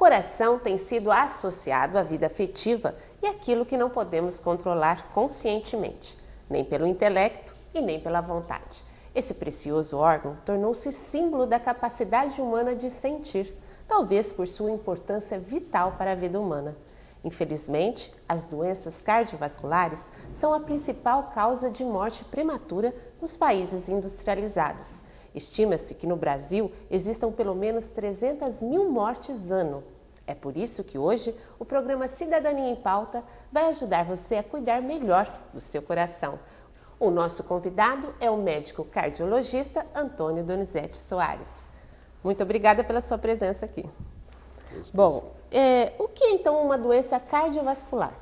coração tem sido associado à vida afetiva e àquilo que não podemos controlar conscientemente, nem pelo intelecto e nem pela vontade. Esse precioso órgão tornou-se símbolo da capacidade humana de sentir, talvez por sua importância vital para a vida humana. Infelizmente, as doenças cardiovasculares são a principal causa de morte prematura nos países industrializados. Estima-se que no Brasil existam pelo menos 300 mil mortes ano. É por isso que hoje o programa Cidadania em Pauta vai ajudar você a cuidar melhor do seu coração. O nosso convidado é o médico cardiologista Antônio Donizete Soares. Muito obrigada pela sua presença aqui. Bom, o que é então uma doença cardiovascular?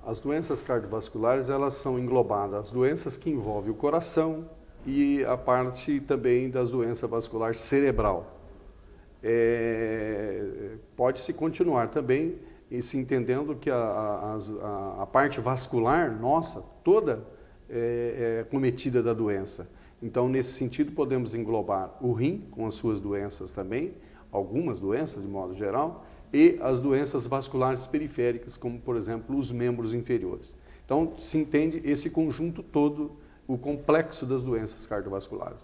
As doenças cardiovasculares, elas são englobadas as doenças que envolvem o coração e a parte também das doenças vascular cerebral. Pode-se continuar também se entendendo que a parte vascular nossa toda é cometida da doença. Então, nesse sentido, podemos englobar o rim com as suas doenças também, algumas doenças de modo geral, e as doenças vasculares periféricas, como, por exemplo, os membros inferiores. Então, se entende esse conjunto todo, o complexo das doenças cardiovasculares.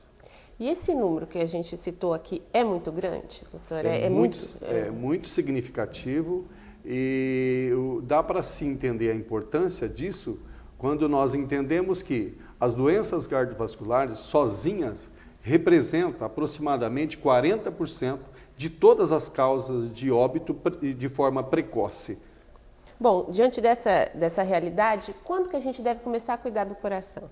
E esse número que a gente citou aqui é muito grande, doutora? É muito significativo e dá para se entender a importância disso quando nós entendemos que as doenças cardiovasculares sozinhas representam aproximadamente 40% de todas as causas de óbito de forma precoce. Bom, diante dessa realidade, quando que a gente deve começar a cuidar do coração?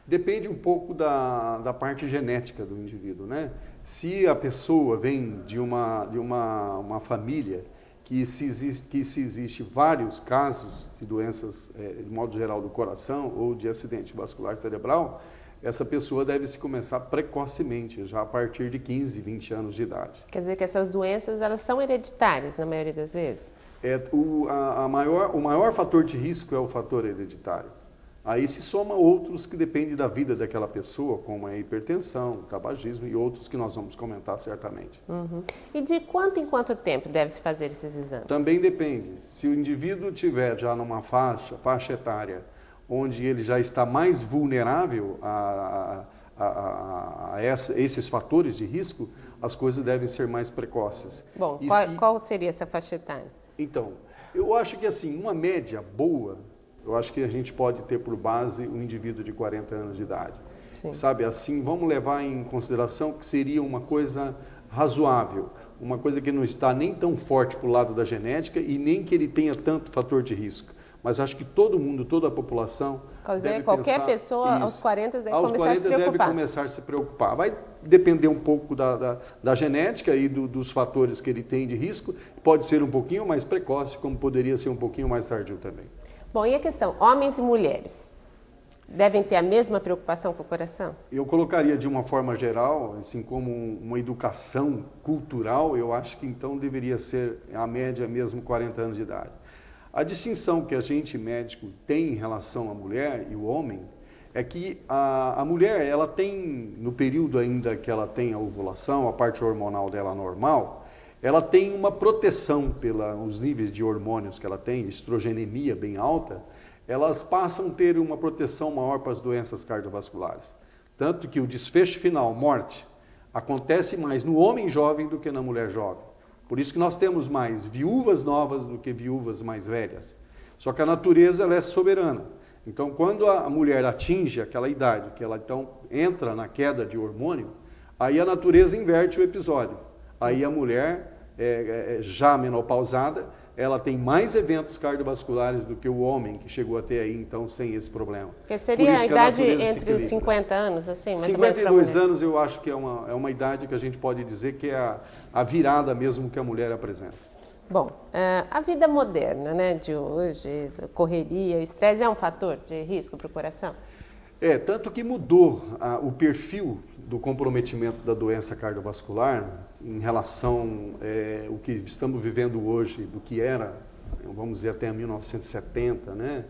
Depende um pouco da parte genética do indivíduo, né? Se a pessoa vem de uma família que se existe vários casos de doenças, de modo geral, do coração ou de acidente vascular cerebral, essa pessoa deve se começar precocemente, já a partir de 15, 20 anos de idade. Quer dizer que essas doenças, elas são hereditárias na maioria das vezes? O maior fator de risco é o fator hereditário. Aí se soma outros que dependem da vida daquela pessoa, como a hipertensão, o tabagismo e outros que nós vamos comentar certamente. Uhum. E de quanto em quanto tempo deve-se fazer esses exames? Também depende. Se o indivíduo tiver já numa faixa etária, onde ele já está mais vulnerável a esses fatores de risco, as coisas devem ser mais precoces. Bom, qual seria essa faixa etária? Então, eu acho que assim, uma média boa, eu acho que a gente pode ter por base um indivíduo de 40 anos de idade. Sim. Sabe, assim, vamos levar em consideração que seria uma coisa razoável, uma coisa que não está nem tão forte para o lado da genética e nem que ele tenha tanto fator de risco. Mas acho que todo mundo, toda a população qualquer pessoa isso. Aos 40 deve aos começar 40 a se preocupar. Deve começar a se preocupar. Vai depender um pouco da genética e dos fatores que ele tem de risco. Pode ser um pouquinho mais precoce, como poderia ser um pouquinho mais tardio também. Bom, e a questão, homens e mulheres devem ter a mesma preocupação com o coração? Eu colocaria de uma forma geral, assim como uma educação cultural, eu acho que então deveria ser a média mesmo 40 anos de idade. A distinção que a gente médico tem em relação à mulher e o homem é que a mulher, ela tem, no período ainda que ela tem a ovulação, a parte hormonal dela normal, ela tem uma proteção pelos níveis de hormônios que ela tem, estrogenemia bem alta, elas passam a ter uma proteção maior para as doenças cardiovasculares. Tanto que o desfecho final, morte, acontece mais no homem jovem do que na mulher jovem. Por isso que nós temos mais viúvas novas do que viúvas mais velhas. Só que a natureza, ela é soberana. Então, quando a mulher atinge aquela idade, que ela então entra na queda de hormônio, aí a natureza inverte o episódio. Aí a mulher, já menopausada, ela tem mais eventos cardiovasculares do que o homem que chegou até aí, então, sem esse problema. Que seria a idade entre 50 anos, assim, mais ou menos? 52 anos eu acho que é uma idade que a gente pode dizer que é a virada mesmo que a mulher apresenta. Bom, a vida moderna, né, de hoje, a correria, o estresse é um fator de risco para o coração? Tanto que mudou o perfil do comprometimento da doença cardiovascular em relação ao que estamos vivendo hoje, do que era, vamos dizer, até 1970, né?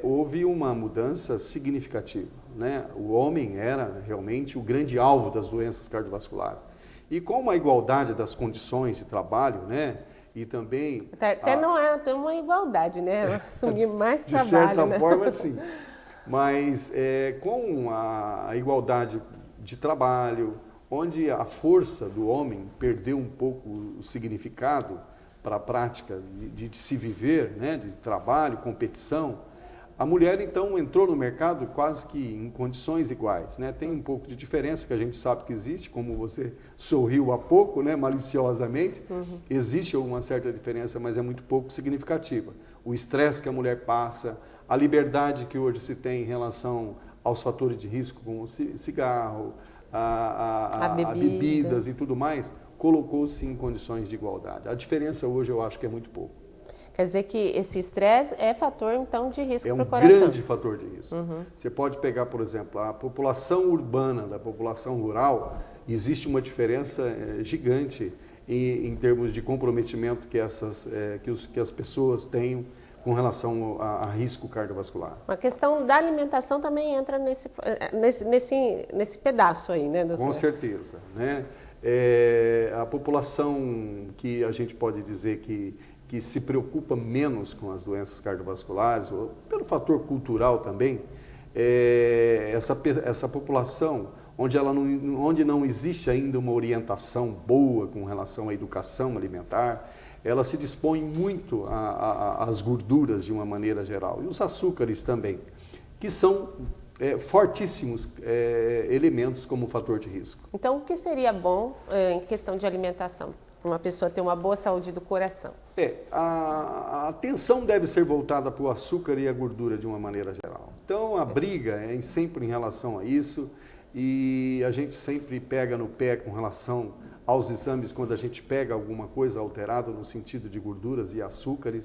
Houve uma mudança significativa, né? O homem era realmente o grande alvo das doenças cardiovasculares. E com a igualdade das condições de trabalho, né? E também... Até não é até uma igualdade, né? Assumir mais de trabalho, certa né? forma, sim. Mas com a igualdade de trabalho, onde a força do homem perdeu um pouco o significado para a prática de se viver, né? De trabalho, competição, a mulher, então, entrou no mercado quase que em condições iguais, né? Tem um pouco de diferença que a gente sabe que existe, como você sorriu há pouco, né? Maliciosamente. Existe uma certa diferença, mas é muito pouco significativa. O estresse que a mulher passa, a liberdade que hoje se tem em relação aos fatores de risco, como o cigarro, a bebidas e tudo mais, colocou-se em condições de igualdade. A diferença hoje eu acho que é muito pouco. Quer dizer que esse estresse é fator, então, de risco para o coração. É um grande fator de risco. Você pode pegar, por exemplo, a população urbana da população rural, existe uma diferença gigante em termos de comprometimento que as pessoas têm com relação a risco cardiovascular. A questão da alimentação também entra nesse pedaço aí, né, doutor? Com certeza, né? A população que a gente pode dizer que se preocupa menos com as doenças cardiovasculares, ou pelo fator cultural também, essa população onde não existe ainda uma orientação boa com relação à educação alimentar, ela se dispõe muito às gorduras de uma maneira geral, e os açúcares também, que são fortíssimos elementos como fator de risco. Então, o que seria bom em questão de alimentação? Para uma pessoa ter uma boa saúde do coração? A atenção deve ser voltada para o açúcar e a gordura de uma maneira geral. Então, a briga é sempre em relação a isso, e a gente sempre pega no pé com relação aos exames quando a gente pega alguma coisa alterada no sentido de gorduras e açúcares,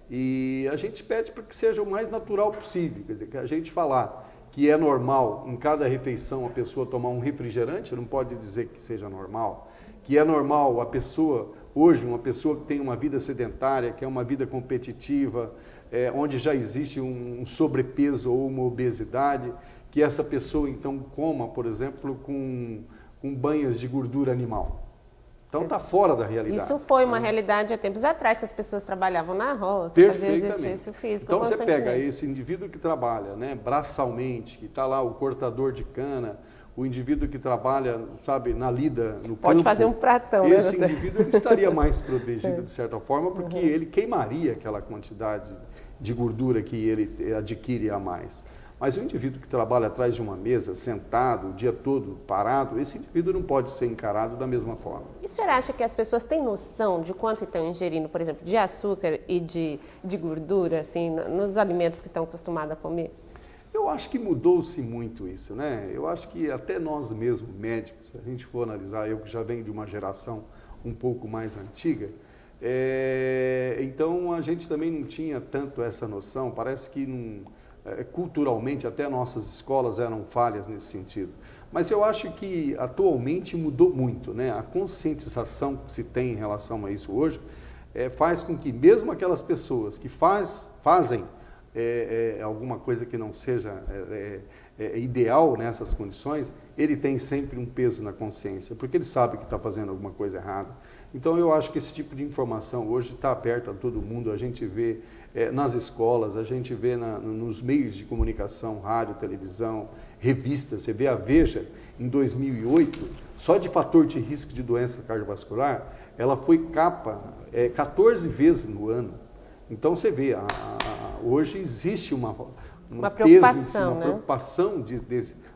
e a gente pede para que seja o mais natural possível, quer dizer, que a gente falar que é normal em cada refeição a pessoa tomar um refrigerante, não pode dizer que seja normal, que é normal a pessoa, hoje, uma pessoa que tem uma vida sedentária, que é uma vida competitiva, onde já existe um sobrepeso ou uma obesidade, que essa pessoa então coma, por exemplo, com banhas de gordura animal. Então está fora da realidade. Isso foi uma realidade há tempos atrás, que as pessoas trabalhavam na roça, faziam exercício físico então constantemente. Você pega esse indivíduo que trabalha, né, braçalmente, que está lá o cortador de cana, o indivíduo que trabalha, sabe, na lida, no campo. Pode fazer um pratão, esse né? indivíduo ele estaria mais protegido de certa forma, porque ele queimaria aquela quantidade de gordura que ele adquire a mais. Mas o indivíduo que trabalha atrás de uma mesa, sentado, o dia todo parado, esse indivíduo não pode ser encarado da mesma forma. E o senhor acha que as pessoas têm noção de quanto estão ingerindo, por exemplo, de açúcar e de gordura, assim, nos alimentos que estão acostumados a comer? Eu acho que mudou-se muito isso, né? Eu acho que até nós mesmos, médicos, se a gente for analisar, eu que já venho de uma geração um pouco mais antiga, então a gente também não tinha tanto essa noção, parece que culturalmente até nossas escolas eram falhas nesse sentido. Mas eu acho que atualmente mudou muito, né? A conscientização que se tem em relação a isso hoje faz com que mesmo aquelas pessoas que fazem alguma coisa que não seja ideal nessas condições, ele tem sempre um peso na consciência, porque ele sabe que está fazendo alguma coisa errada. Então eu acho que esse tipo de informação hoje está aberto a todo mundo, a gente vê nas escolas, a gente vê nos meios de comunicação, rádio, televisão, revistas, você vê a Veja, em 2008, só de fator de risco de doença cardiovascular, ela foi capa 14 vezes no ano. Então você vê, hoje existe uma preocupação, uma preocupação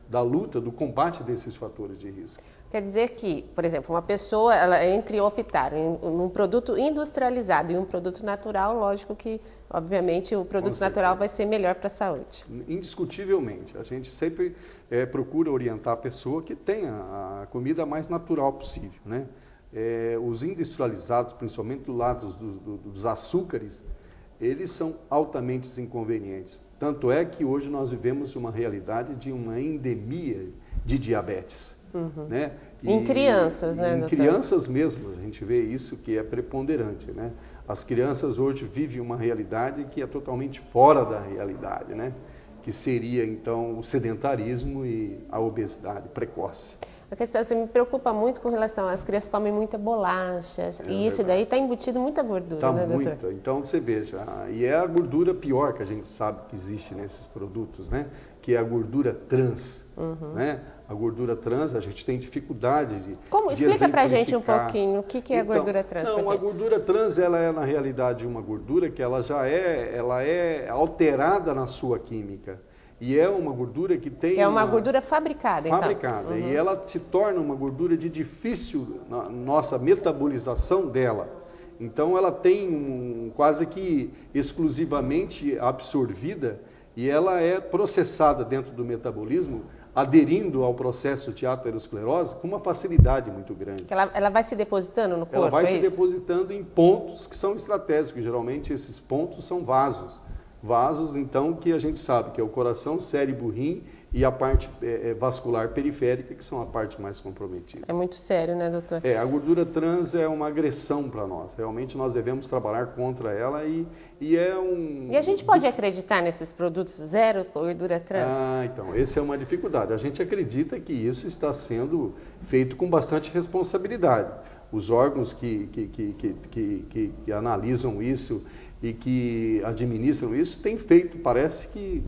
da luta, do combate desses fatores de risco. Quer dizer que, por exemplo, uma pessoa, ela entre optar em um produto industrializado e um produto natural, lógico que, obviamente, o produto natural vai ser melhor para a saúde. Indiscutivelmente. A gente sempre procura orientar a pessoa que tenha a comida mais natural possível, né? Os industrializados, principalmente do lado dos açúcares, eles são altamente inconvenientes. Tanto é que hoje nós vivemos uma realidade de uma endemia de diabetes. Né? Em crianças, né, Em doutor? crianças mesmo, a gente vê isso que é preponderante, né? As crianças hoje vivem uma realidade que é totalmente fora da realidade, né? Que seria, então, o sedentarismo e a obesidade precoce. A questão, você me preocupa muito com relação às crianças comem muita bolacha, e isso daí está embutido muita gordura, Está né, doutor? muito. Então, você veja, e é a gordura pior que a gente sabe que existe nesses produtos, né? Que é a gordura trans, né? A gordura trans, a gente tem dificuldade de Explica pra gente um exemplificar. pouquinho o que é a gordura trans. Não, a gordura trans, ela é na realidade uma gordura que ela é alterada na sua química. E é uma gordura que tem... Que é uma gordura fabricada, então. Fabricada. E ela se torna uma gordura de difícil nossa metabolização dela. Então, ela tem quase que exclusivamente absorvida e ela é processada dentro do metabolismo, aderindo ao processo de aterosclerose com uma facilidade muito grande. Ela vai se depositando no corpo, ela vai se isso? depositando em pontos que são estratégicos. Geralmente, esses pontos são vasos. Vasos, então, que a gente sabe que é o coração, cérebro, rim e a parte vascular periférica, que são a parte mais comprometida. É muito sério, né, doutor? A gordura trans é uma agressão para nós. Realmente nós devemos trabalhar contra ela e é um... E a gente pode acreditar nesses produtos zero gordura trans? Então, essa é uma dificuldade. A gente acredita que isso está sendo feito com bastante responsabilidade. Os órgãos que analisam isso e que administram isso têm feito, parece que,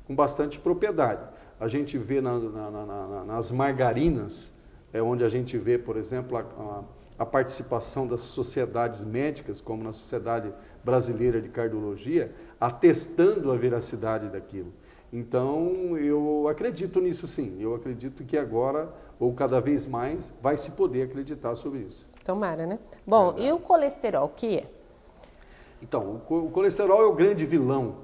com bastante propriedade. A gente vê nas margarinas, onde a gente vê, por exemplo, a participação das sociedades médicas, como na Sociedade Brasileira de Cardiologia, atestando a veracidade daquilo. Então, eu acredito nisso sim. Eu acredito que agora, ou cada vez mais, vai se poder acreditar sobre isso. Tomara, né? Bom, e o colesterol, o que é? Então, o colesterol é o grande vilão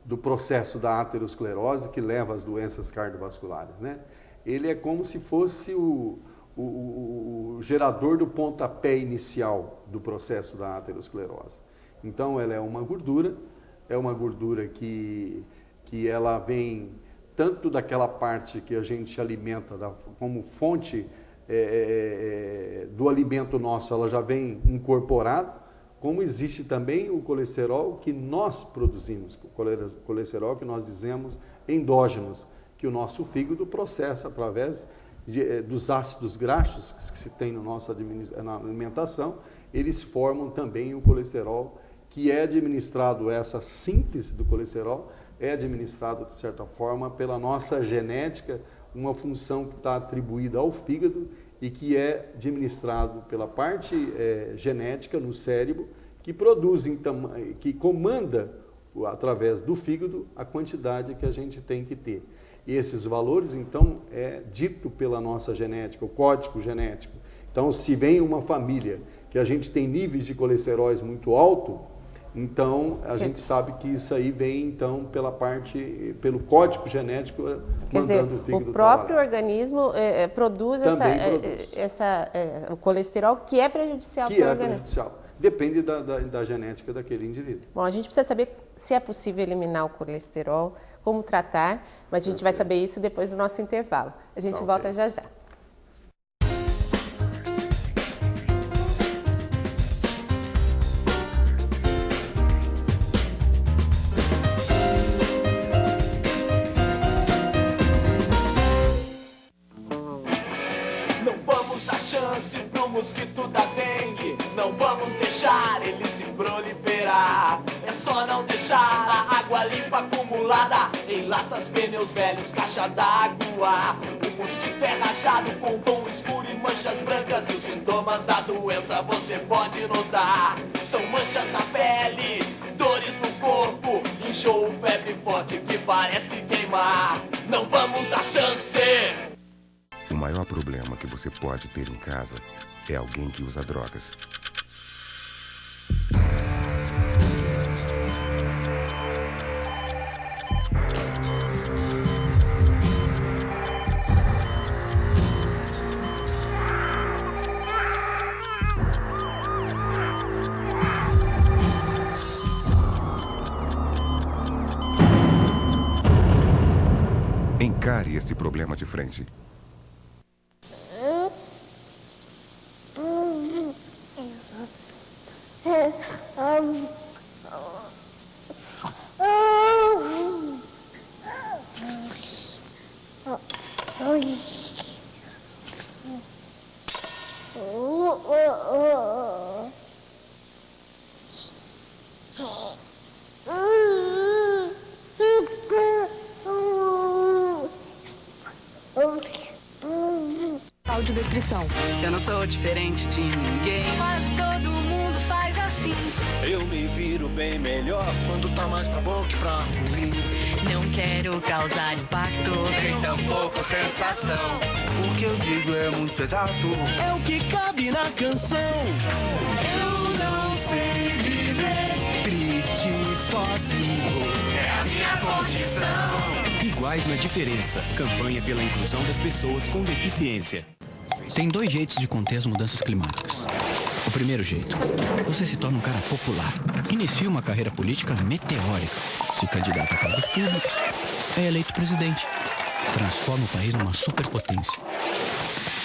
do processo da aterosclerose que leva às doenças cardiovasculares, né? Ele é como se fosse o gerador do pontapé inicial do processo da aterosclerose. Então, ela é uma gordura que ela vem tanto daquela parte que a gente alimenta como fonte do alimento nosso, ela já vem incorporada, como existe também o colesterol que nós produzimos, o colesterol que nós dizemos endógenos, que o nosso fígado processa através dos ácidos graxos que se tem na alimentação, eles formam também o colesterol, que é administrado, essa síntese do colesterol é administrado, de certa forma, pela nossa genética, uma função que está atribuída ao fígado e que é administrado pela parte genética no cérebro, que produz, que comanda, através do fígado, a quantidade que a gente tem que ter. E esses valores, então, é dito pela nossa genética, o código genético. Então, se vem uma família que a gente tem níveis de colesteróis muito alto, então a gente sabe que isso aí vem então pelo código genético, mandando o fígado o próprio trabalhar. organismo produz o colesterol que é prejudicial para o organismo. Prejudicial. Depende da genética daquele indivíduo. Bom, a gente precisa saber se é possível eliminar o colesterol, como tratar, mas a gente vai saber isso depois do nosso intervalo. A gente volta já já. Mosquito da dengue, não vamos deixar ele se proliferar. É só não deixar a água limpa acumulada em latas, pneus velhos, caixa d'água. O mosquito é rajado com tom escuro e manchas brancas, e os sintomas da doença você pode notar. São manchas na pele, dores no corpo, inchou, febre forte que parece queimar. Não vamos dar chance! O maior problema que você pode ter em casa é alguém que usa drogas. Encare esse problema de frente. prescrição. Eu não sou diferente de ninguém. Quase todo mundo faz assim. Eu me viro bem melhor quando tá mais pra bom que pra ruim. Não quero causar impacto, Nem tampouco sensação. O que eu digo é muito exato. É o que cabe na canção. Eu não sei viver triste sozinho. É a minha condição. Iguais na diferença. Campanha pela inclusão das pessoas com deficiência. Tem 2 jeitos de conter as mudanças climáticas. O primeiro jeito, você se torna um cara popular. Inicia uma carreira política meteórica. Se candidata a cargos públicos. É eleito presidente. Transforma o país numa superpotência.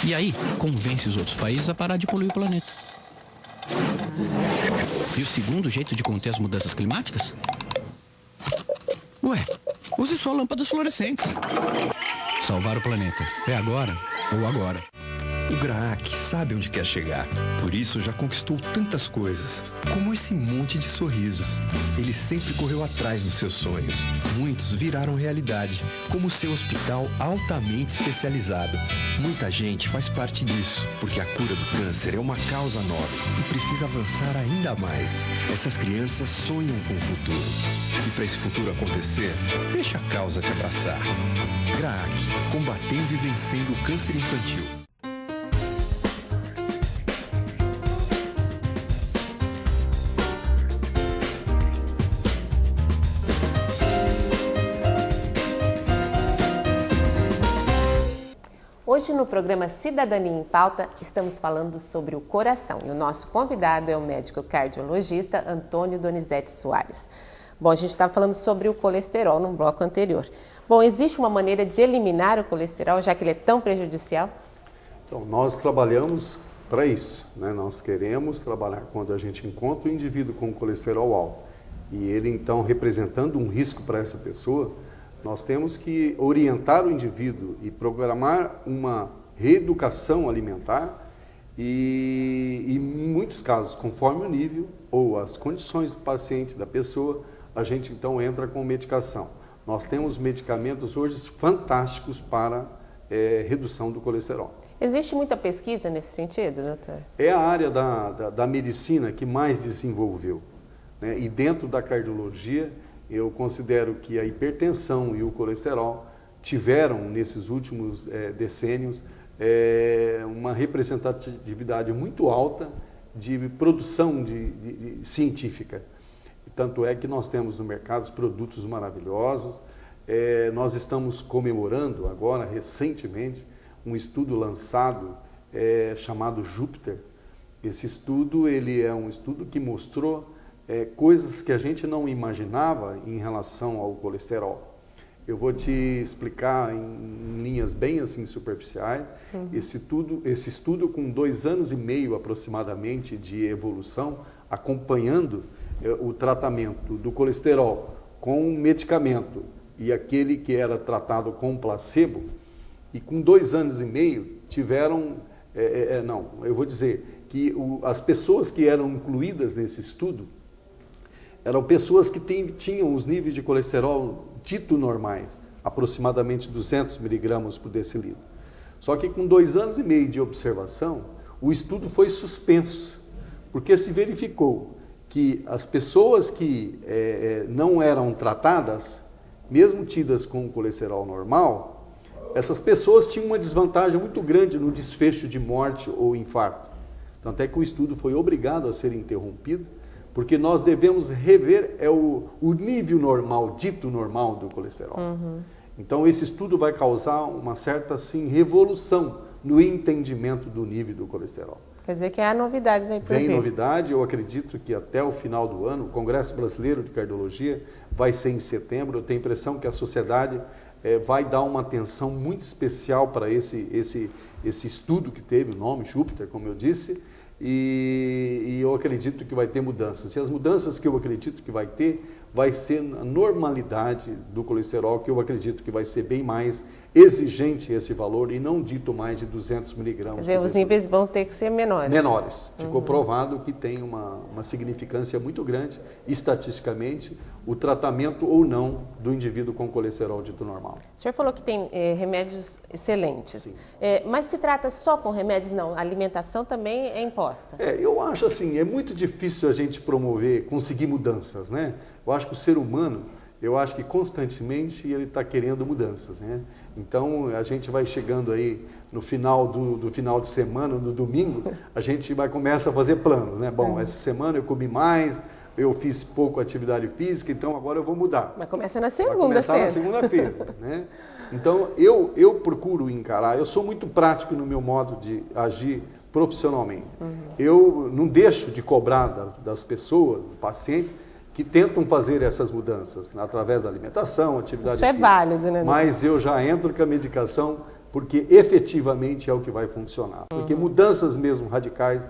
E aí, convence os outros países a parar de poluir o planeta. E o segundo jeito de conter as mudanças climáticas? Ué, use só lâmpadas fluorescentes. Salvar o planeta. É agora ou agora. O Graac sabe onde quer chegar. Por isso já conquistou tantas coisas, como esse monte de sorrisos. Ele sempre correu atrás dos seus sonhos. Muitos viraram realidade, como o seu hospital altamente especializado. Muita gente faz parte disso, porque a cura do câncer é uma causa nobre e precisa avançar ainda mais. Essas crianças sonham com o futuro. E para esse futuro acontecer, deixa a causa te abraçar. Graac, combatendo e vencendo o câncer infantil. Hoje no programa Cidadania em Pauta estamos falando sobre o coração e o nosso convidado é o médico cardiologista Antônio Donizete Soares. Bom, a gente estava falando sobre o colesterol no bloco anterior. Bom, existe uma maneira de eliminar o colesterol, já que ele é tão prejudicial? Então, nós trabalhamos para isso, né? Nós queremos trabalhar quando a gente encontra o indivíduo com colesterol alto e ele então representando um risco para essa pessoa. Nós temos que orientar o indivíduo e programar uma reeducação alimentar e em muitos casos, conforme o nível ou as condições do paciente, da pessoa, a gente então entra com medicação. Nós temos medicamentos hoje fantásticos para redução do colesterol. Existe muita pesquisa nesse sentido, doutor? É a área da medicina que mais desenvolveu, né? E dentro da cardiologia, eu considero que a hipertensão e o colesterol tiveram, nesses últimos decênios, uma representatividade muito alta de produção científica. Tanto é que nós temos no mercado produtos maravilhosos. Nós estamos comemorando agora, recentemente, um estudo lançado chamado Júpiter. Esse estudo ele é um estudo que mostrou coisas que a gente não imaginava em relação ao colesterol. Eu vou te explicar em linhas bem assim superficiais. Esse estudo com 2 anos e meio aproximadamente de evolução, acompanhando o tratamento do colesterol com um medicamento e aquele que era tratado com placebo, e com 2 anos e meio tiveram, eu vou dizer que as pessoas que eram incluídas nesse estudo eram pessoas que tinham os níveis de colesterol dito normais, aproximadamente 200 miligramas por decilitro. Só que com 2 anos e meio de observação, o estudo foi suspenso, porque se verificou que as pessoas que não eram tratadas, mesmo tidas com colesterol normal, essas pessoas tinham uma desvantagem muito grande no desfecho de morte ou infarto. Tanto é que o estudo foi obrigado a ser interrompido, porque nós devemos rever o nível normal, dito normal do colesterol. Então esse estudo vai causar uma certa assim, revolução no entendimento do nível do colesterol. Quer dizer que há novidades aí por vir. Vem novidade, eu acredito que até o final do ano, o Congresso Brasileiro de Cardiologia vai ser em setembro. Eu tenho a impressão que a sociedade vai dar uma atenção muito especial para esse estudo que teve o nome, Júpiter, como eu disse, e eu acredito que vai ter mudanças. E as mudanças que eu acredito que vai ser a normalidade do colesterol, que eu acredito que vai ser bem mais exigente esse valor e não dito mais de 200 miligramas. Quer dizer, os níveis vão ter que ser menores. Menores. Ficou provado que tem uma significância muito grande, estatisticamente, o tratamento ou não do indivíduo com colesterol dito normal. O senhor falou que tem remédios excelentes, mas se trata só com remédios? Não, a alimentação também é imposta. Eu acho assim, é muito difícil a gente conseguir mudanças, né? Eu acho que o ser humano, que constantemente ele está querendo mudanças, né? Então, a gente vai chegando aí no final do final de semana, no domingo, a gente começa a fazer planos, né? Bom, essa semana eu comi mais, eu fiz pouco atividade física, então agora eu vou mudar. Mas começa na segunda, vai começar na segunda-feira, né? Então, eu procuro encarar, eu sou muito prático no meu modo de agir profissionalmente. Eu não deixo de cobrar das pessoas, do paciente, que tentam fazer essas mudanças através da alimentação, atividade física. Isso é válido, né? Mas eu já entro com a medicação porque efetivamente é o que vai funcionar. Porque mudanças mesmo radicais,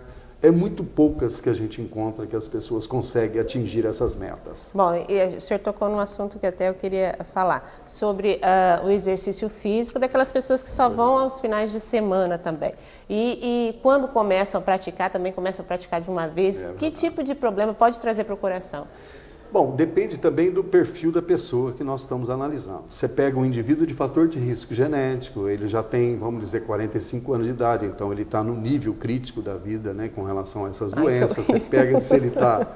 é muito poucas que a gente encontra que as pessoas conseguem atingir essas metas. Bom, e o senhor tocou num assunto que até eu queria falar, sobre o exercício físico daquelas pessoas que só vão aos finais de semana também. E quando começam a praticar, também começam a praticar de uma vez, que tipo de problema pode trazer para o coração? Bom, depende também do perfil da pessoa que nós estamos analisando. Você pega um indivíduo de fator de risco genético, ele já tem, vamos dizer, 45 anos de idade, então ele está no nível crítico da vida, né, com relação a essas doenças. Você pega se ele está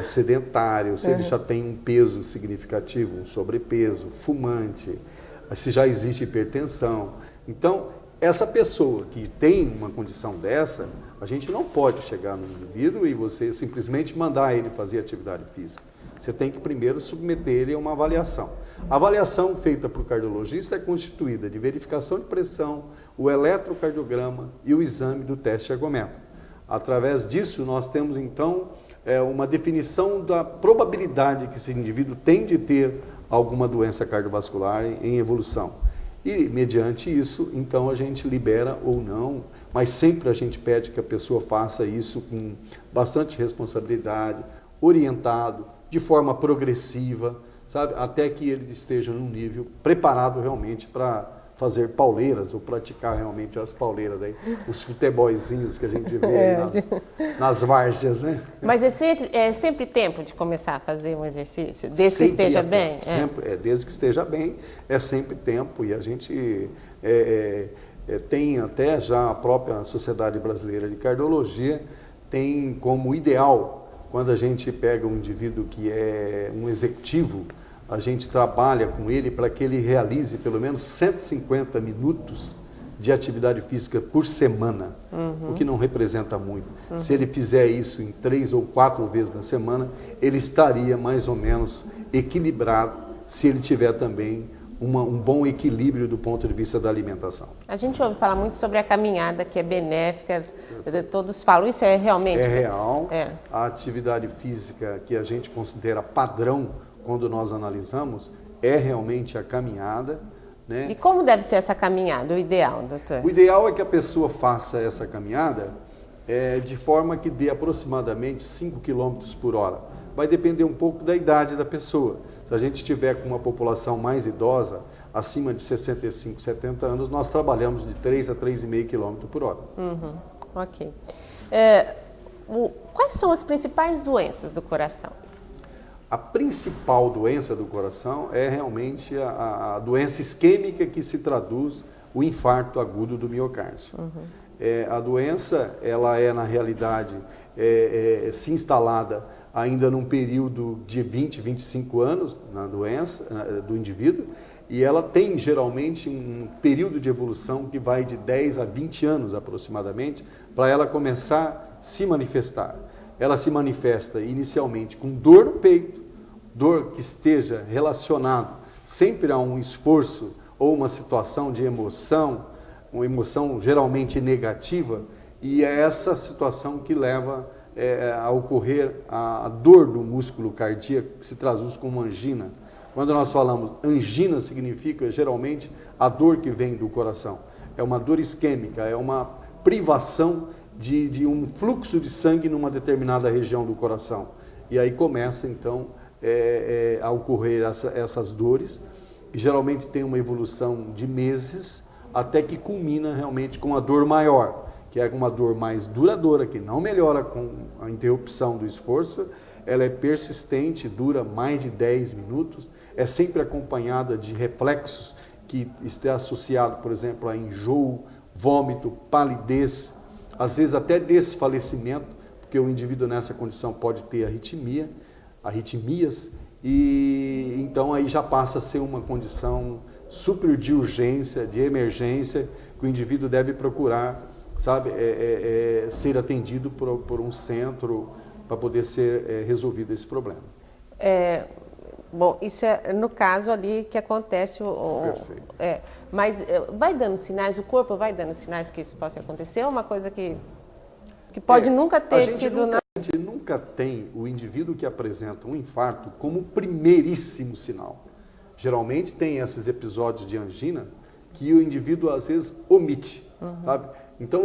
sedentário, se ele já tem um peso significativo, um sobrepeso, fumante, se já existe hipertensão. Então, essa pessoa que tem uma condição dessa, a gente não pode chegar no indivíduo e você simplesmente mandar ele fazer atividade física. Você tem que primeiro submeter ele a uma avaliação. A avaliação feita por cardiologista é constituída de verificação de pressão, o eletrocardiograma e o exame do teste ergométrico. Através disso, nós temos então uma definição da probabilidade que esse indivíduo tem de ter alguma doença cardiovascular em evolução. E, mediante isso, então a gente libera ou não, mas sempre a gente pede que a pessoa faça isso com bastante responsabilidade, orientado, de forma progressiva, sabe? Até que ele esteja num nível preparado realmente para fazer pauleiras ou praticar realmente as pauleiras, aí, os futeboizinhos que a gente vê aí nas várzeas, né? Mas é sempre tempo de começar a fazer um exercício, desde que esteja bem? Sempre, desde que esteja bem, é sempre tempo. E a gente tem até já a própria Sociedade Brasileira de Cardiologia tem como ideal, quando a gente pega um indivíduo que é um executivo, a gente trabalha com ele para que ele realize pelo menos 150 minutos de atividade física por semana, o que não representa muito. Se ele fizer isso em 3 ou 4 vezes na semana, ele estaria mais ou menos equilibrado se ele tiver também um bom equilíbrio do ponto de vista da alimentação. A gente ouve falar muito sobre a caminhada, que é benéfica, todos falam, isso é realmente? É real. A atividade física que a gente considera padrão quando nós analisamos é realmente a caminhada, né? E como deve ser essa caminhada, o ideal, doutor? O ideal é que a pessoa faça essa caminhada de forma que dê aproximadamente 5 km por hora. Vai depender um pouco da idade da pessoa. Se a gente tiver com uma população mais idosa, acima de 65, 70 anos, nós trabalhamos de 3 a 3,5 km por hora. Ok. Quais são as principais doenças do coração? A principal doença do coração é realmente a doença isquêmica que se traduz o infarto agudo do miocárdio. A doença, ela é na realidade se instalada ainda num período de 20, 25 anos na doença do indivíduo, e ela tem geralmente um período de evolução que vai de 10 a 20 anos aproximadamente para ela começar a se manifestar. Ela se manifesta inicialmente com dor no peito, dor que esteja relacionado sempre a um esforço ou uma situação de emoção, uma emoção geralmente negativa, e é essa situação que leva a ocorrer a dor do músculo cardíaco, que se traduz como angina. Quando nós falamos angina, significa geralmente a dor que vem do coração. É uma dor isquêmica, é uma privação de um fluxo de sangue numa determinada região do coração. E aí começa então a ocorrer essas dores, e geralmente tem uma evolução de meses, até que culmina realmente com a dor maior, que é uma dor mais duradoura, que não melhora com a interrupção do esforço, ela é persistente, dura mais de 10 minutos, é sempre acompanhada de reflexos que está associado, por exemplo, a enjoo, vômito, palidez, às vezes até desfalecimento, porque o indivíduo nessa condição pode ter arritmias, e então aí já passa a ser uma condição super de urgência, de emergência, que o indivíduo deve procurar, sabe, ser atendido por um centro para poder ser resolvido esse problema. Bom, isso é no caso ali que acontece Perfeito. Mas vai dando sinais, o corpo vai dando sinais que isso possa acontecer, ou uma coisa que pode nunca ter tido... A gente nunca tem o indivíduo que apresenta um infarto como primeiríssimo sinal. Geralmente tem esses episódios de angina que o indivíduo às vezes omite, sabe? Então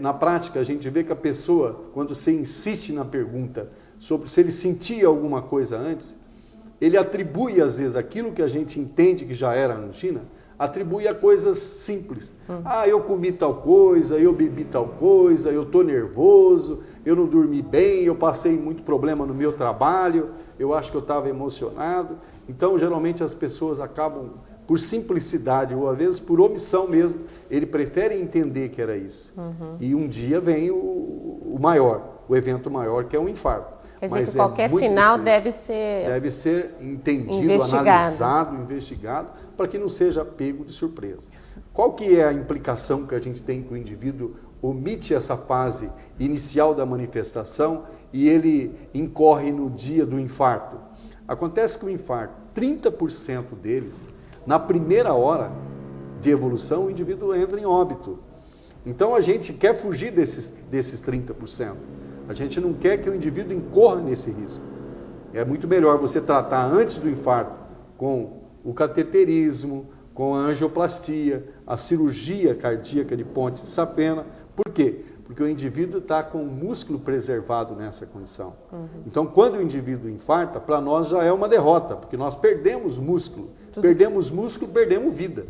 na prática a gente vê que a pessoa, quando você insiste na pergunta sobre se ele sentia alguma coisa antes, ele atribui às vezes aquilo que a gente entende que já era angina, atribui a coisas simples. Eu comi tal coisa, eu bebi tal coisa, eu estou nervoso, eu não dormi bem, eu passei muito problema no meu trabalho, eu acho que eu estava emocionado. Então, geralmente as pessoas acabam, por simplicidade ou às vezes por omissão mesmo, ele prefere entender que era isso. E um dia vem o evento maior, que é um infarto. Quer dizer que qualquer sinal deve ser entendido, analisado, investigado, para que não seja pego de surpresa. Qual que é a implicação que a gente tem que o indivíduo omite essa fase inicial da manifestação e ele incorre no dia do infarto? Acontece que o infarto, 30% deles, na primeira hora de evolução, o indivíduo entra em óbito. Então a gente quer fugir desses 30%. A gente não quer que o indivíduo incorra nesse risco. É muito melhor você tratar antes do infarto com o cateterismo, com a angioplastia, a cirurgia cardíaca de ponte de safena. Por quê? Porque o indivíduo está com o músculo preservado nessa condição. Então, quando o indivíduo infarta, para nós já é uma derrota, porque nós perdemos músculo. Perdemos músculo, perdemos vida.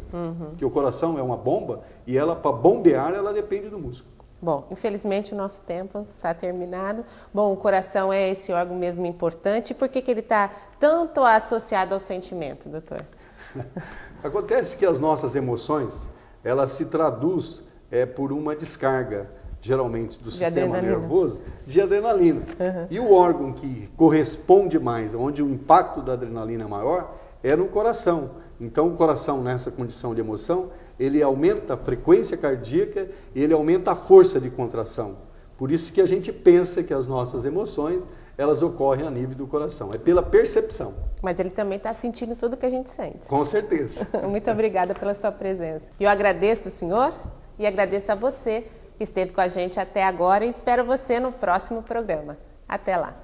Porque o coração é uma bomba e ela, para bombear, ela depende do músculo. Bom, infelizmente o nosso tempo está terminado. Bom, o coração é esse órgão mesmo importante. Por que ele está tanto associado ao sentimento, doutor? Acontece que as nossas emoções, elas se traduzem por uma descarga, geralmente do sistema nervoso, de adrenalina. E o órgão que corresponde mais, onde o impacto da adrenalina é maior, é no coração. Então, o coração, nessa condição de emoção, ele aumenta a frequência cardíaca e ele aumenta a força de contração. Por isso que a gente pensa que as nossas emoções, elas ocorrem a nível do coração. É pela percepção. Mas ele também está sentindo tudo que a gente sente. Com certeza. Muito obrigada pela sua presença. Eu agradeço o senhor e agradeço a você que esteve com a gente até agora e espero você no próximo programa. Até lá.